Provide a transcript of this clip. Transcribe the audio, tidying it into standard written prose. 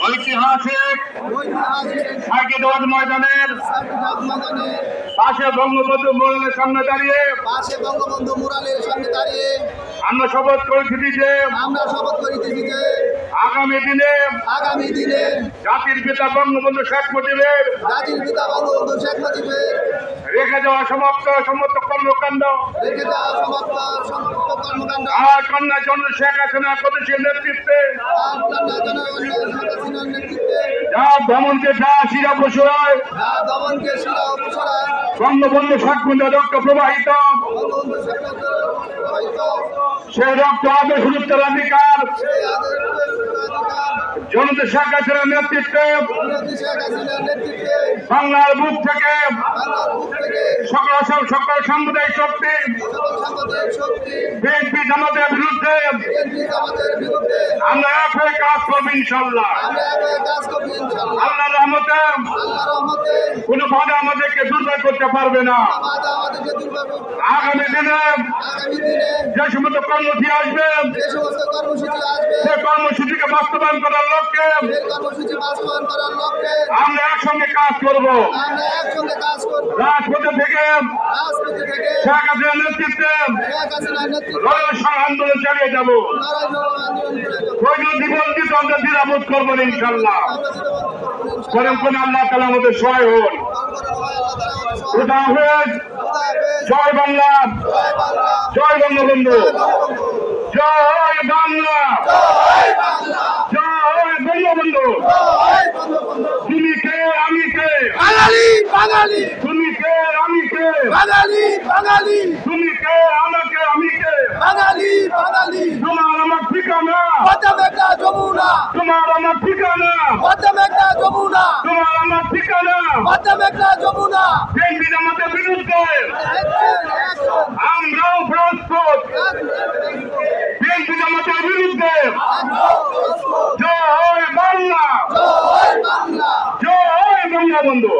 ঐতিহাসিক সাকিরোজ ময়দানের পাশে বঙ্গবন্ধু মুরালের সামনে দাঁড়িয়ে আমরা শপথ করেছি যে আগামী দিনে জাতির পিতা বঙ্গবন্ধু শেখ মুজিবের রেখে যাওয়া সমস্ত কর্মকাণ্ড আর কন্যা জন্য শেখ হাসিনা প্রদেশের নেতৃত্বে যা দমনকে যা শিরা প্রশয় বঙ্গবন্ধু শেখ মুজিবের রক্ত প্রবাহিত সেই রক্ত আদেশ উত্তরাধিকার জনতা শেখ হাসিনার নেতৃত্বে বাংলার বুক থেকে সকল সাম্প্রদায়িক শক্তি বিএনপি জামাতের বিরুদ্ধে আমরা এক হয়ে কাজ করবো ইনশাল্লাহ। আল্লাহর রহমতে কোন বাধা আমাদেরকে দুর্বল করতে পারবে না। আগামী দিনে যে সমস্ত কর্মসূচি আসবে সে কর্মসূচিকে বাস্তবায়ন করার লক্ষ্যে আমরা একসঙ্গে কাজ করবো। রাজপথে থেকে শেখ হাসিনার নেতৃত্বে আন্দোলন চালিয়ে যাবো। জীবন দিতে আমরা দ্বিধাবোধ করবো ইনশাল্লাহ। কোন আল্লাহ তাআলা আমাদের সহায় হন। জয় বাংলা, জয় বঙ্গবন্ধু, জয় বাংলা, জয় বঙ্গবন্ধু। তুমি কে আমি কে বাঙালি, তুমি কে আমি কে বাঙালি, তুমি কে আমাকে আমি কে বাঙালি। তোমার আমার ঠিকানা যমুনা, তোমার আমার ঠিকানা যমুনা, তোমার আমার ঠিকানা যমুনা। বিএনপি জামাতের বিরুদ্ধে আমরাও প্রস্তুত, বিএনপি জামাতের বিরুদ্ধে। জয় বাংলা, জয় বঙ্গবন্ধু।